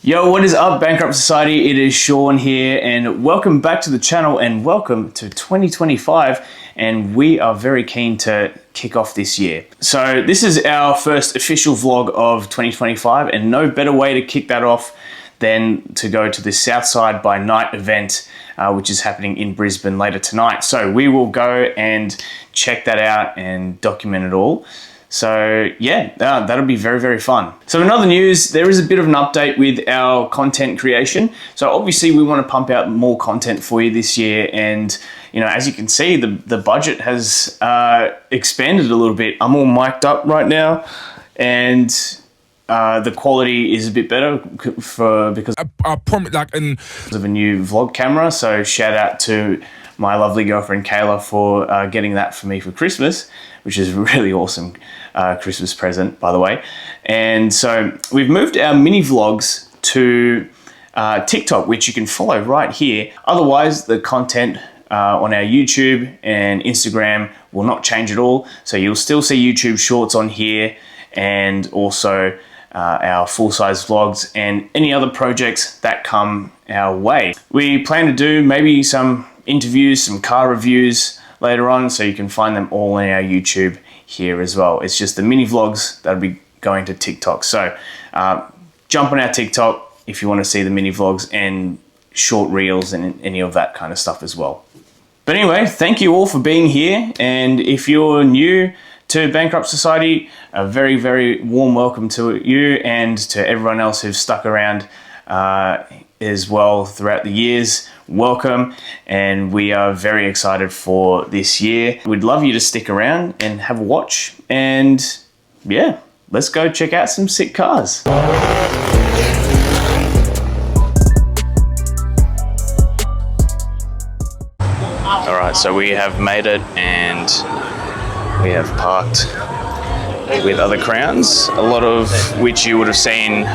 Yo, what is up, Bankrupt Society? It is Sean here, and welcome back to the channel, and welcome to 2025. And we are very keen to kick off this year. So this is our first official vlog of 2025, and no better way to kick that off than to go to the Southside by Night event, which is happening in Brisbane later tonight. So we will go and check that out and document it all. So yeah, that'll be very, very fun. So in other news, there is a bit of an update with our content creation. So obviously we want to pump out more content for you this year. And you know, as you can see, the budget has expanded a little bit. I'm all mic'd up right now, and the quality is a bit better because I promise, of a new vlog camera. So shout out to my lovely girlfriend Kayla for getting that for me for Christmas, which is a really awesome Christmas present, by the way. And so we've moved our mini vlogs to TikTok, which you can follow right here. Otherwise, the content on our YouTube and Instagram will not change at all. So you'll still see YouTube shorts on here, and also our full-size vlogs and any other projects that come our way. We plan to do maybe some interviews, some car reviews later on, so you can find them all on our YouTube here as well. It's just the mini vlogs that'll be going to TikTok. So jump on our TikTok if you want to see the mini vlogs and short reels and any of that kind of stuff as well. But anyway, thank you all for being here. And if you're new to Bankrupt Society, a very, very warm welcome to you and to everyone else who's stuck around as well throughout the years. Welcome, and we are very excited for this year. We'd love you to stick around and have a watch, and yeah, let's go check out some sick cars. Alright, so we have made it, and we have parked with other crowns, a lot of which you would have seen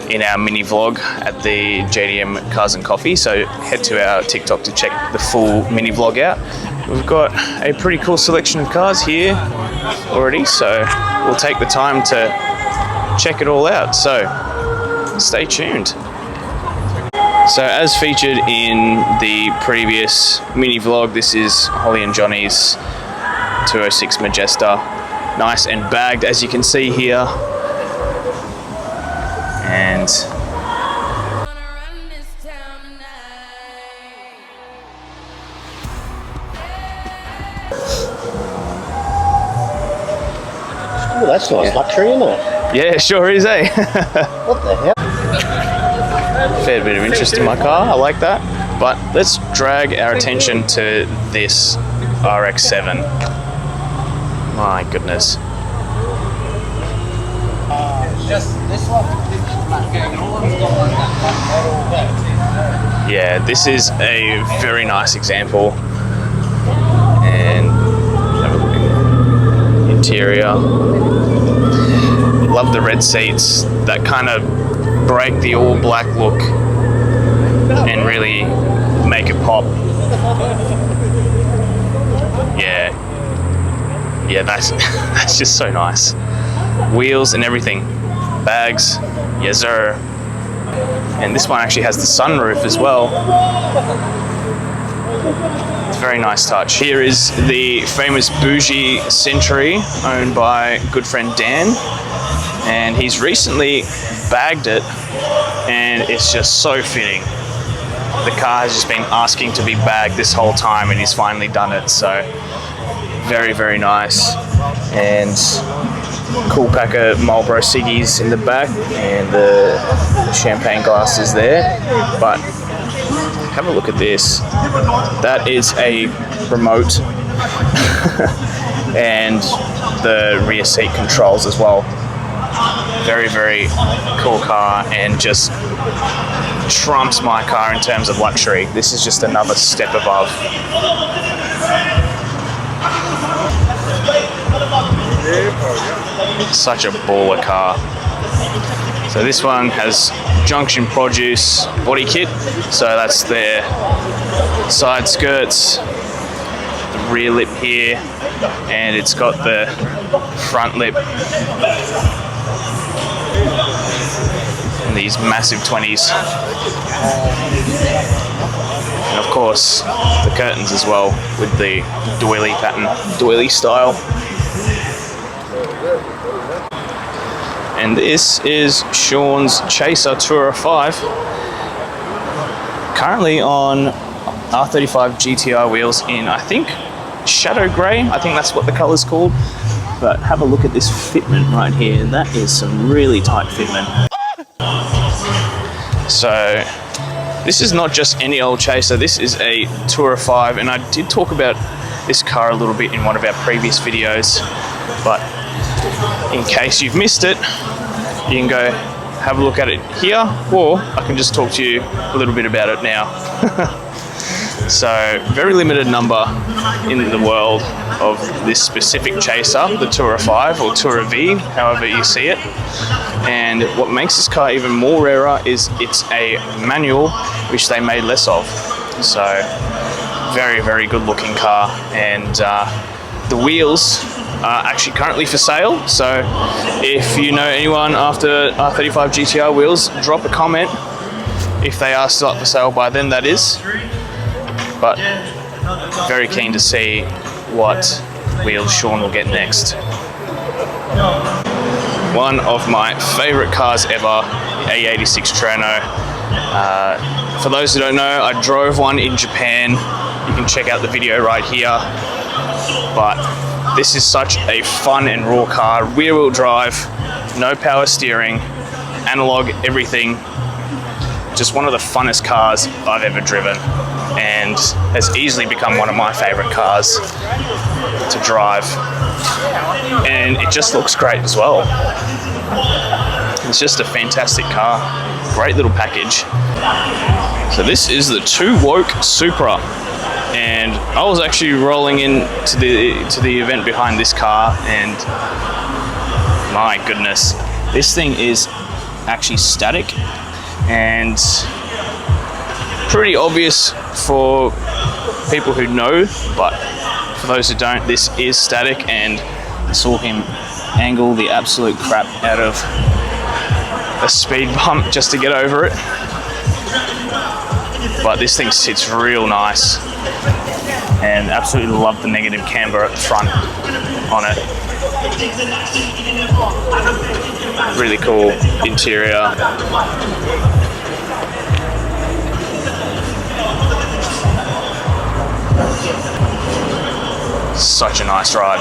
in our mini vlog at the JDM Cars and Coffee. So head to our TikTok to check the full mini vlog out. We've got a pretty cool selection of cars here already, so we'll take the time to check it all out. So stay tuned. So as featured in the previous mini vlog, this is Holly and Johnny's 206 Majesta. Nice and bagged, as you can see here. And oh, that's nice luxury, isn't it? yeah, sure is, eh? What the hell? Fair bit of interest in my car, I like that. But let's drag our attention to this RX-7. My goodness. Just this one. Yeah, this is a very nice example. And have a look at the interior. Love the red seats that kind of break the all black look and really make it pop. Yeah, that's just so nice. Wheels and everything, bags, yes sir. And this one actually has the sunroof as well. It's a very nice touch. Here is the famous bougie Century, owned by good friend Dan, and he's recently bagged it, and it's just so fitting. The car has just been asking to be bagged this whole time, and he's finally done it. So very, very nice. And cool pack of Marlboro ciggies in the back, and the champagne glasses there. But have a look at this. That is a remote and the rear seat controls as well. Very, very cool car, and just trumps my car in terms of luxury. This is just another step above. Such a baller car. So this one has Junction Produce body kit. So that's their side skirts, the rear lip here, and it's got the front lip. And these massive 20s. And of course, the curtains as well with the doily pattern, doily style. And this is Sean's Chaser Tourer 5. Currently on R35 GTI wheels in, I think, shadow grey. I think that's what the colour's called. But have a look at this fitment right here. That is some really tight fitment. So this is not just any old Chaser. This is a Tourer 5, and I did talk about this car a little bit in one of our previous videos. But in case you've missed it, you can go have a look at it here, or I can just talk to you a little bit about it now. So, very limited number in the world of this specific Chaser, the Tourer 5 or Tourer V, however you see it. And what makes this car even more rarer is it's a manual, which they made less of. So, very, very good looking car. And the wheels are actually currently for sale. So, if you know anyone after R35 GTR wheels, drop a comment if they are still up for sale by then, that is. But very keen to see what wheels Sean will get next. One of my favourite cars ever, A86 Trano. For those who don't know, I drove one in Japan. You can check out the video right here. But this is such a fun and raw car. Rear-wheel drive, no power steering, analog everything. Just one of the funnest cars I've ever driven, and has easily become one of my favourite cars to drive. And it just looks great as well. It's just a fantastic car, great little package. So this is the Too Woke Supra, and I was actually rolling in to the event behind this car, and my goodness, this thing is actually static. And pretty obvious for people who know, but for those who don't, this is static, and I saw him angle the absolute crap out of a speed bump just to get over it. But this thing sits real nice, and absolutely love the negative camber at the front on it. Really cool interior. Such a nice ride.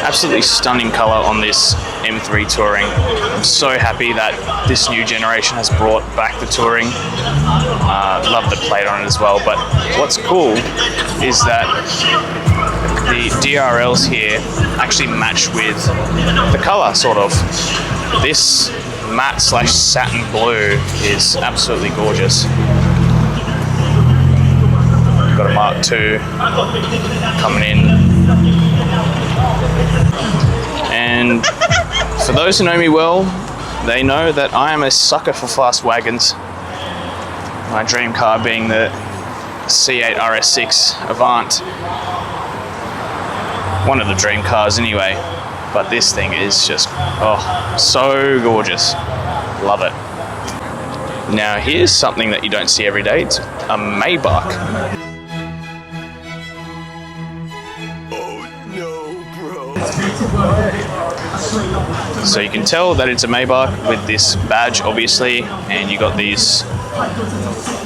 Absolutely stunning colour on this M3 Touring. I'm so happy that this new generation has brought back the Touring. Love the plate on it as well. But what's cool is that the DRLs here actually match with the colour, sort of. This matte / satin blue is absolutely gorgeous. Got a Mark II coming in. And for those who know me well, they know that I am a sucker for fast wagons. My dream car being the C8 RS6 Avant. One of the dream cars anyway. But this thing is just, oh, so gorgeous. Love it. Now here's something that you don't see every day. It's a Maybach. So you can tell that it's a Maybach with this badge, obviously, and you got these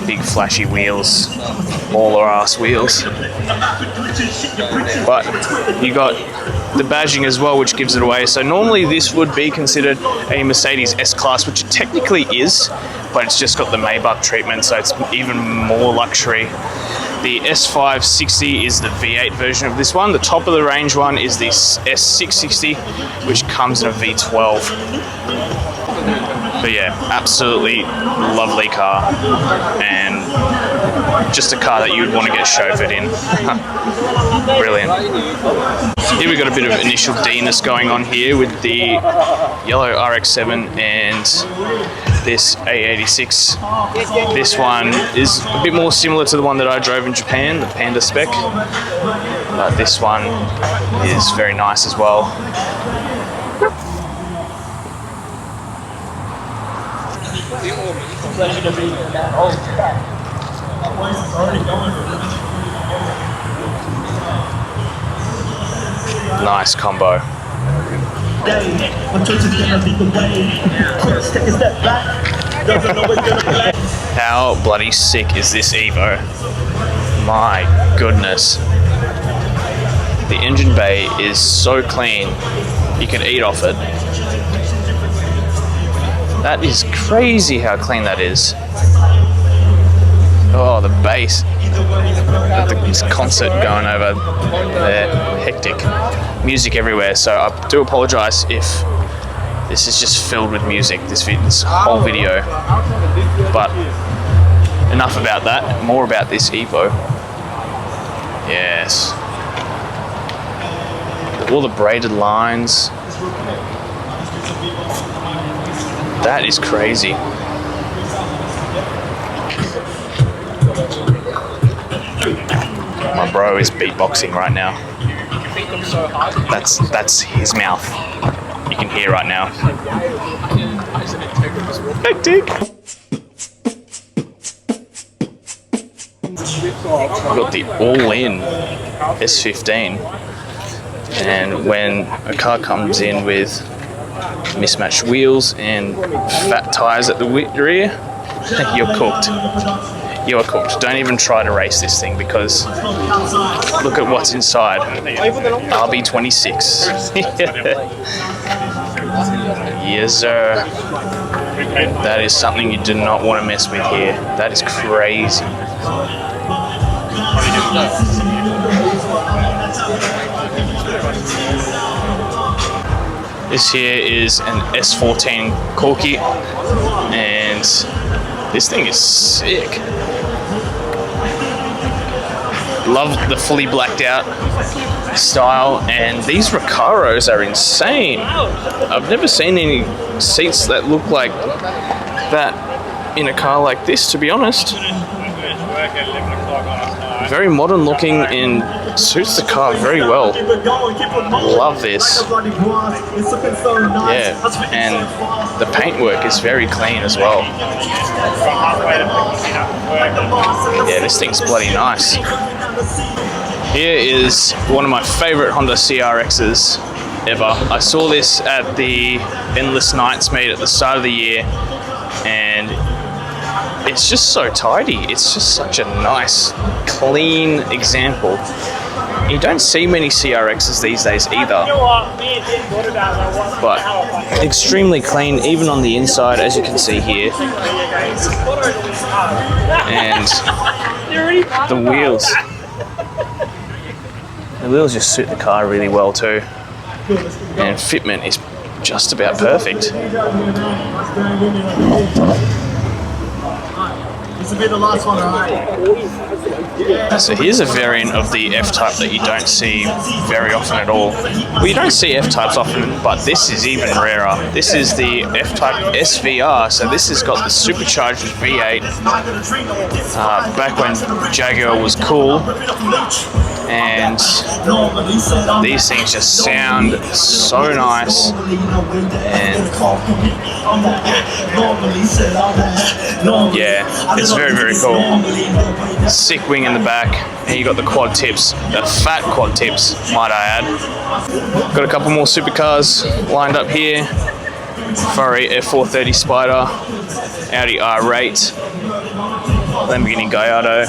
big flashy wheels, baller ass wheels. But you got the badging as well, which gives it away. So normally this would be considered a Mercedes S-Class, which it technically is, but it's just got the Maybach treatment, so it's even more luxury. The S560 is the V8 version of this one. The top of the range one is the S660, which comes in a V12. But yeah, absolutely lovely car, and just a car that you would want to get chauffeured in. Brilliant. Here we got a bit of initial D-ness going on here with the yellow RX-7 and this A86. This one is a bit more similar to the one that I drove in Japan, the Panda spec, but this one is very nice as well. Nice combo. How bloody sick is this Evo? My goodness. The engine bay is so clean, you can eat off it. That is crazy how clean that is. Oh, the bass. This concert going over there. Hectic. Music everywhere, so I do apologise if this is just filled with music, this whole video. But enough about that, more about this Evo. Yes. All the braided lines. That is crazy. My bro is beatboxing right now. That's his mouth. You can hear right now. Hectic. I've got the all-in S15, and when a car comes in with mismatched wheels and fat tires at the rear, you're cooked. You are cooked. Don't even try to race this thing, because look at what's inside. RB26. Yes, sir. That is something you do not want to mess with here. That is crazy. This here is an S14 Corky, and this thing is sick. Love the fully blacked out style, and these Recaros are insane. I've never seen any seats that look like that in a car like this, to be honest. Very modern looking and suits the car very well. Love this. Yeah, and the paintwork is very clean as well. Yeah, this thing's bloody nice. Here is one of my favorite Honda CRXs ever. I saw this at the Endless Nights meet at the start of the year, and it's just so tidy. It's just such a nice, clean example. You don't see many CRXs these days either, but extremely clean, even on the inside, as you can see here. And the wheels just suit the car really well too, and fitment is just about perfect. This will be the last one, alright? So here's a variant of the F-Type that you don't see very often at all. Well, you don't see F-Types often, but this is even rarer. This is the F-Type SVR, so this has got the supercharged V8. Back when Jaguar was cool, and these things just sound so nice. And yeah, it's very, very cool. Sick wing in the back, and you got the quad tips, the fat quad tips, might I add. Got a couple more supercars lined up here. Ferrari F430 Spider, Audi R8, Lamborghini Gallardo,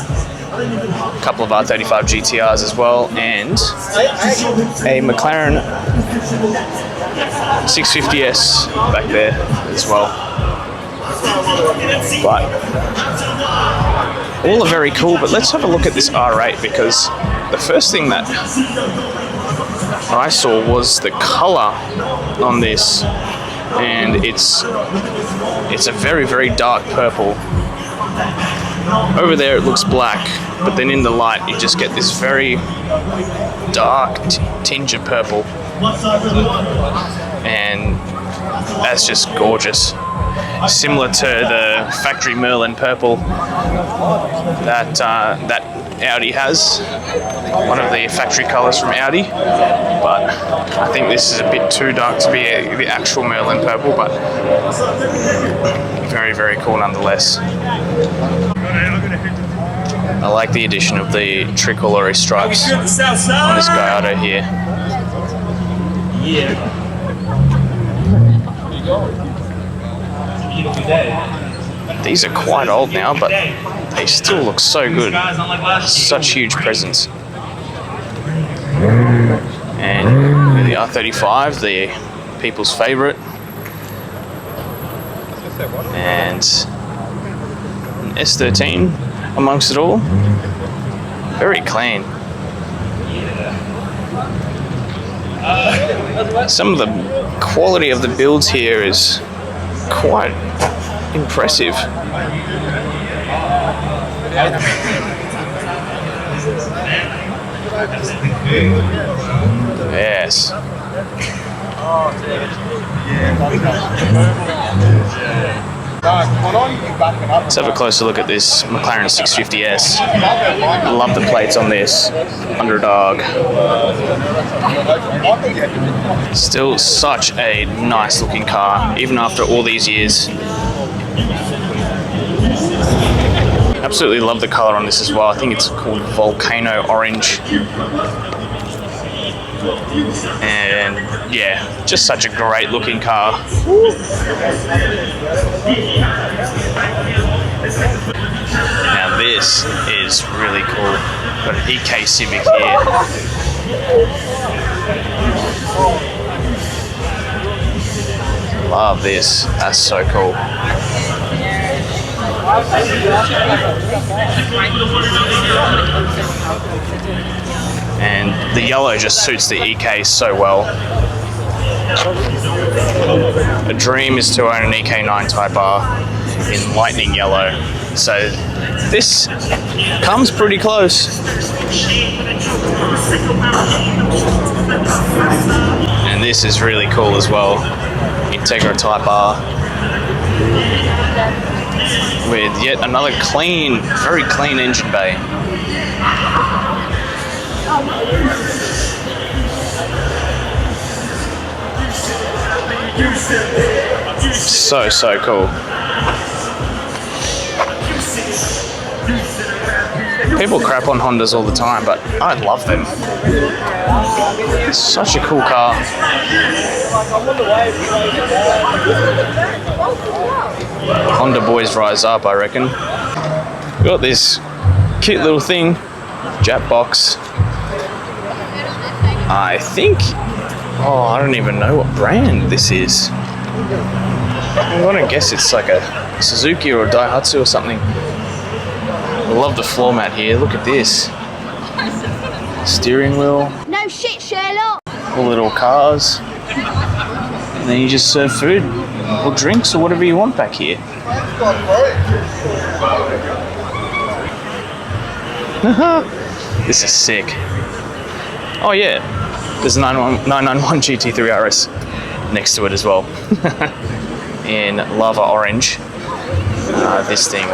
a couple of R35 GTRs as well, and a McLaren 650S back there as well. But all are very cool, but let's have a look at this R8, because the first thing that I saw was the color on this, and it's a very, very dark purple. Over there it looks black, but then in the light you just get this very dark tinge of purple, and that's just gorgeous. Similar to the factory Merlin purple that Audi has, one of the factory colours from Audi, but I think this is a bit too dark to be the actual Merlin purple, but very, very cool nonetheless. I like the addition of the tricolour stripes on this Gallardo here. These are quite old now, but they still look so good. Such huge presence. And the R35, the people's favourite. And an S13 amongst it all. Very clean. Some of the quality of the builds here is quite impressive. Yes. Let's have a closer look at this McLaren 650S. I love the plates on this. Underdog. Still such a nice looking car, even after all these years. Absolutely love the colour on this as well. I think it's called Volcano Orange. And yeah, just such a great looking car. Now this is really cool. Got an EK Civic here. Love this. That's so cool. And the yellow just suits the EK so well. A dream is to own an EK9 Type R in lightning yellow. So this comes pretty close. And this is really cool as well. Integra Type R. With yet another clean, very clean engine bay. So cool. People crap on Hondas all the time, but I love them. It's such a cool car. Honda boys rise up, I reckon. We've got this cute little thing, Jap box. I think, I don't even know what brand this is. I'm gonna guess it's like a Suzuki or a Daihatsu or something. I love the floor mat here. Look at this. Steering wheel. No shit, Sherlock. All little cars. And then you just serve food or drinks or whatever you want back here. This is sick. Oh yeah, there's a 991 GT3 RS next to it as well. In lava orange. This thing,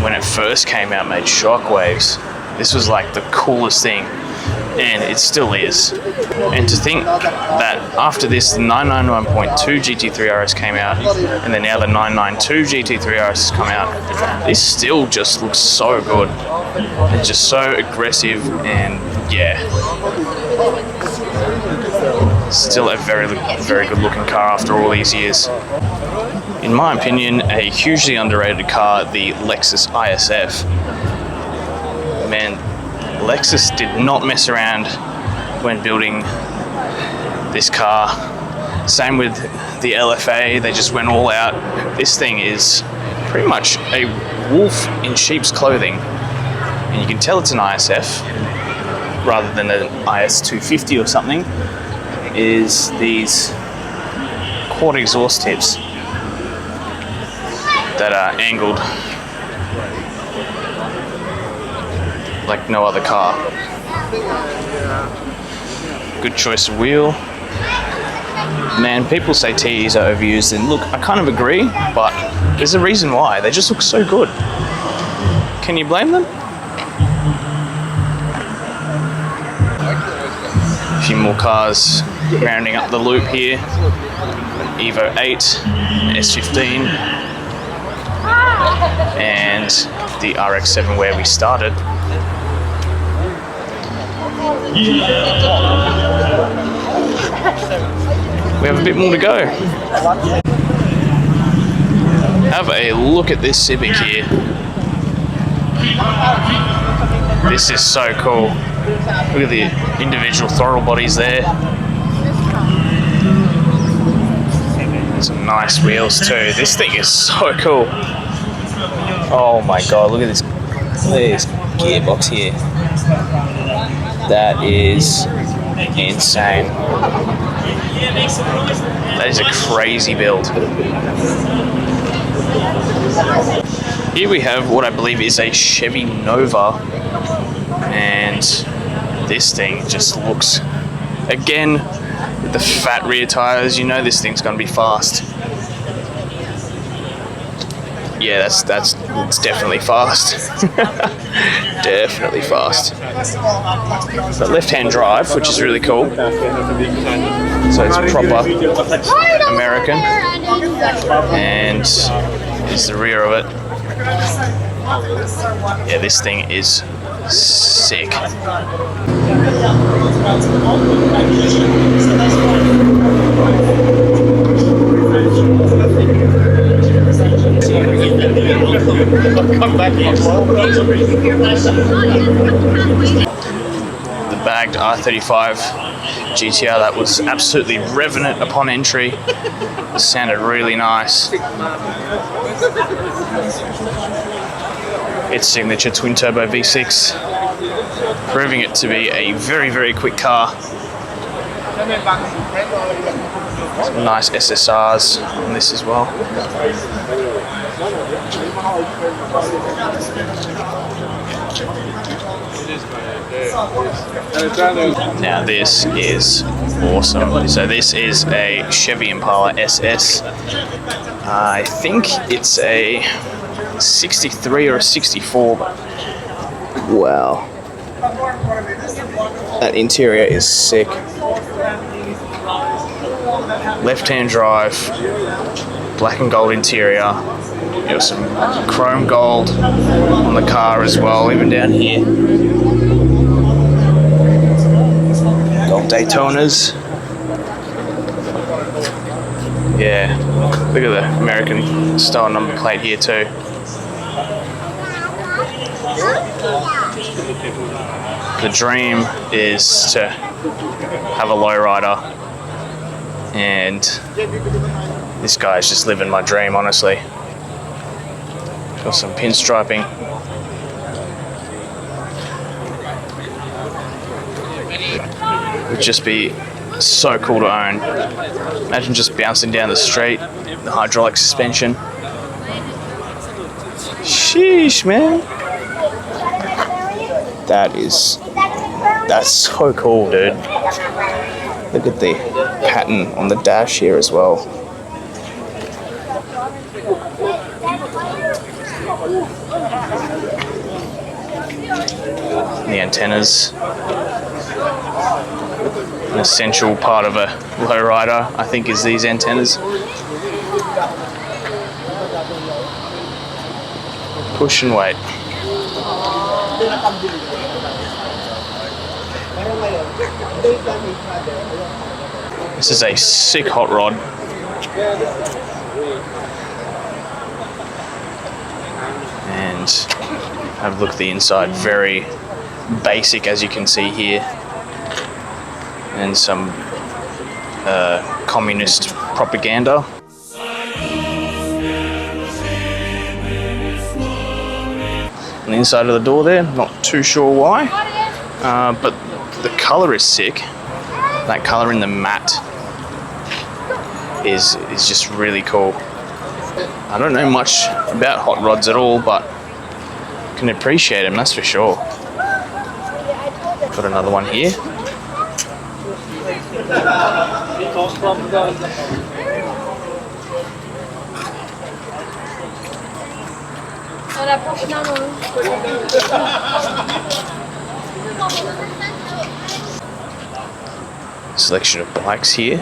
when it first came out, made shockwaves. This was like the coolest thing, and it still is. And to think that after this, the 991.2 GT3 RS came out, and then now the 992 GT3 RS has come out, this still just looks so good. It's just so aggressive, and yeah. Still a very good looking car after all these years. In my opinion, a hugely underrated car, the Lexus ISF. Man, Lexus did not mess around when building this car. Same with the LFA, they just went all out. This thing is pretty much a wolf in sheep's clothing. And you can tell it's an ISF rather than an IS250 or something, is these quad exhaust tips that are angled like no other car. Good choice of wheel. Man, people say TEs are overused, and look, I kind of agree, but there's a reason why. They just look so good. Can you blame them? few more cars rounding up the loop here. An Evo 8, S15, and the RX-7 where we started. We have a bit more to go. Have a look at this Civic here. This is so cool. Look at the individual throttle bodies there. Some nice wheels too. This thing is so cool. Oh my god, look at this gearbox here. That is insane. That is a crazy build. Here we have what I believe is a Chevy Nova, and this thing just looks, again, with the fat rear tires, you know this thing's gonna be fast. Yeah, it's definitely fast. Definitely fast. But left-hand drive, which is really cool. So it's proper American, and is the rear of it. Yeah, this thing is sick. The bagged R35 GTR that was absolutely revving it upon entry. It sounded really nice. Its signature twin turbo V6, proving it to be a very, very quick car. Some nice SSRs on this as well. Now this is awesome. So this is a Chevy Impala SS. I think it's a 63 or a 64. Wow. That interior is sick. Left-hand drive, black and gold interior. You have some chrome gold on the car as well, even down here. Gold Daytonas. Yeah, look at the American style number plate here too. The dream is to have a lowrider, and this guy's just living my dream, honestly. Got some pinstriping. Would just be so cool to own. Imagine just bouncing down the street, the hydraulic suspension. Sheesh, man. That's so cool, dude. Look at the pattern on the dash here as well. The antennas. An essential part of a lowrider, I think, is these antennas. Push and wait. This is a sick hot rod. And have a look at the inside. Very basic, as you can see here. And some communist propaganda. On the inside of the door there, not too sure why, but the colour is sick. That colour in the matte is just really cool. I don't know much about hot rods at all, but can appreciate them, that's for sure. Got another one here. selection of bikes here.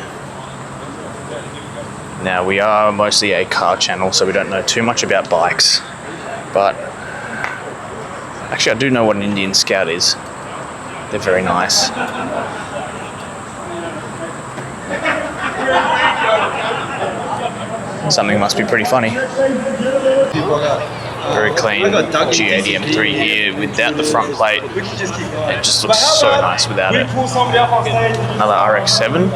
Now, we are mostly a car channel, so we don't know too much about bikes, but actually I do know what an Indian Scout is. They're very nice. Something must be pretty funny. Very clean G80 M3 here without the front plate. It just looks so nice without it. Another RX-7.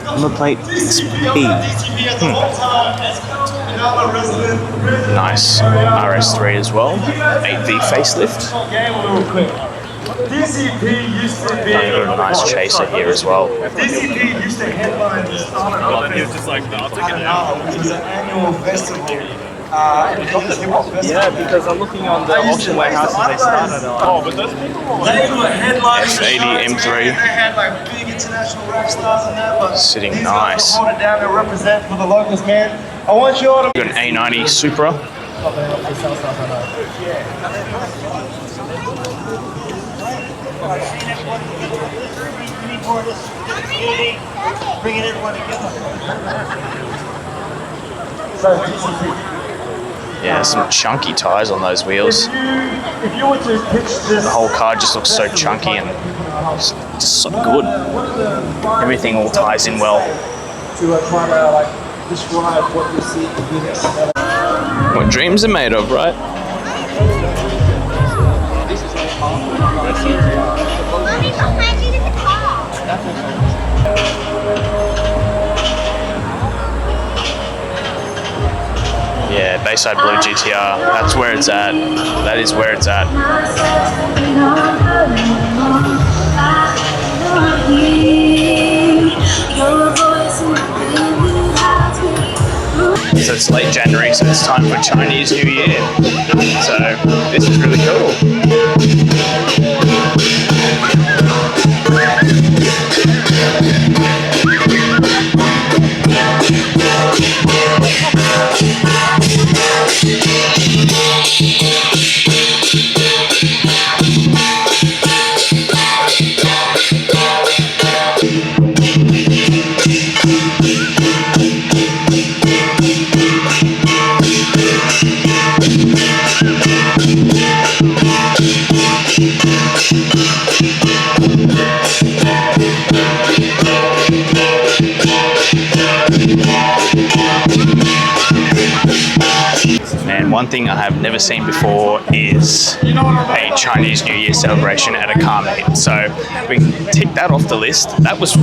Number plate is P. Nice RS3 as well. 8V facelift. DCP used to be A nice chaser here as well. DCP used to headline this it was an annual festival. Yeah, because I'm looking on the auction warehouse and they started on. Oh, but those people were headlining F80 M3. They had like big international rap stars and that, but Sitting these nice. guys hold it down and represent for the locals, man. I want you all to Got an A90 Supra. bringing everyone together. Yeah, some chunky tires on those wheels. If you were to pitch this, The whole car just looks so chunky and just so good. Everything all ties in well. To try to like describe what you see in units. What dreams are made of, right? Yeah, Bayside Blue GTR. That's where it's at. That is where it's at. So it's late January, so it's time for Chinese New Year. So this is really cool. And one thing I have never seen before is a Chinese New Year celebration at a car meet. So we can tick that off the list. That was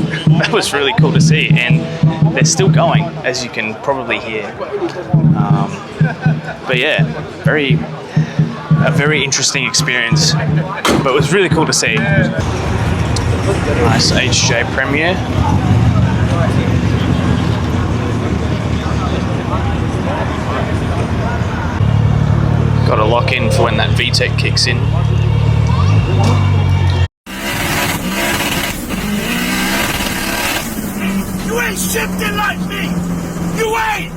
really cool to see, and they're still going, as you can probably hear. But yeah, a very interesting experience. But it was really cool to see. Nice HJ Premier. Got to lock in for when that VTEC kicks in. you ain't shifting like me. You ain't.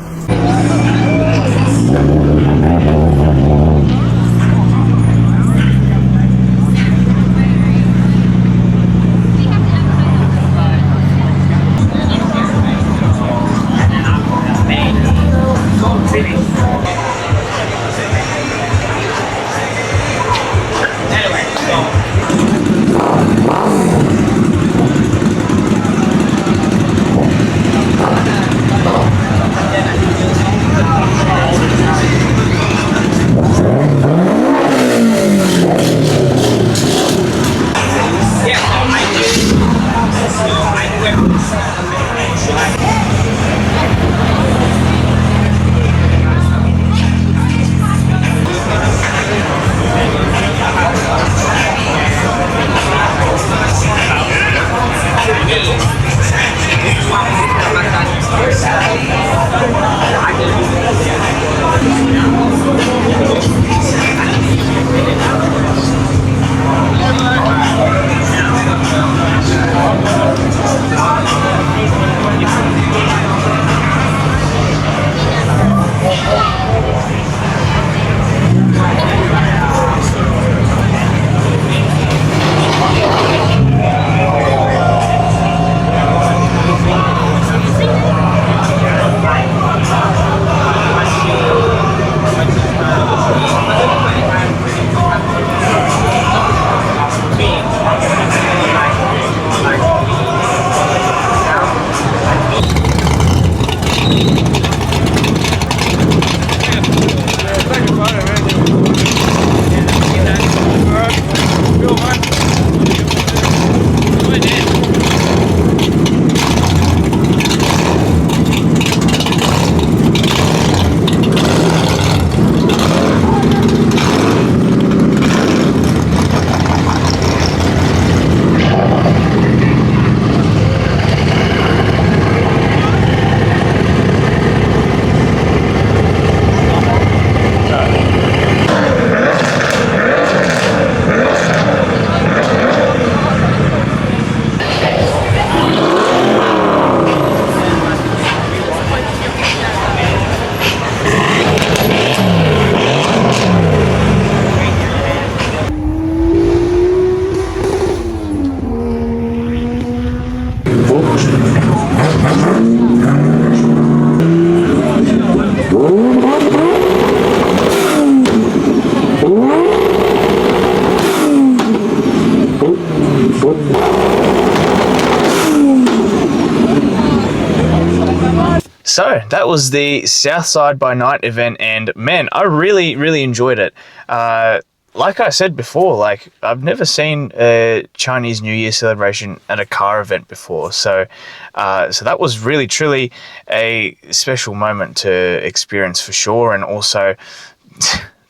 So that was the Southside by Night event, and man, I really enjoyed it. Like I said before, like I've never seen a Chinese New Year celebration at a car event before, so that was really truly a special moment to experience for sure. And also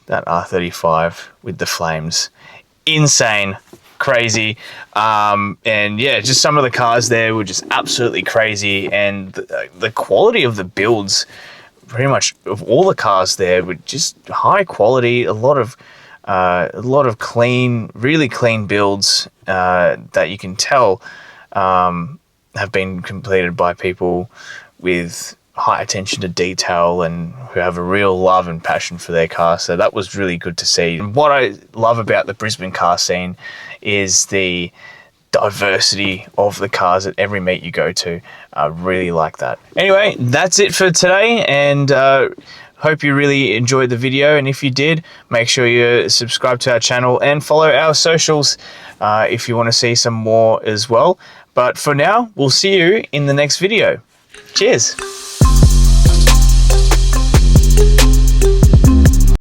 that R35 with the flames, insane, crazy. And yeah, just some of the cars there were just absolutely crazy, and the quality of the builds, pretty much of all the cars there, were just high quality. A lot of clean, really clean builds that you can tell have been completed by people with high attention to detail and who have a real love and passion for their car. So that was really good to see. And what I love about the Brisbane car scene is the diversity of the cars at every meet you go to. I really like that. Anyway, that's it for today, and hope you really enjoyed the video. And if you did, make sure you subscribe to our channel and follow our socials if you want to see some more as well. But for now, we'll see you in the next video. Cheers.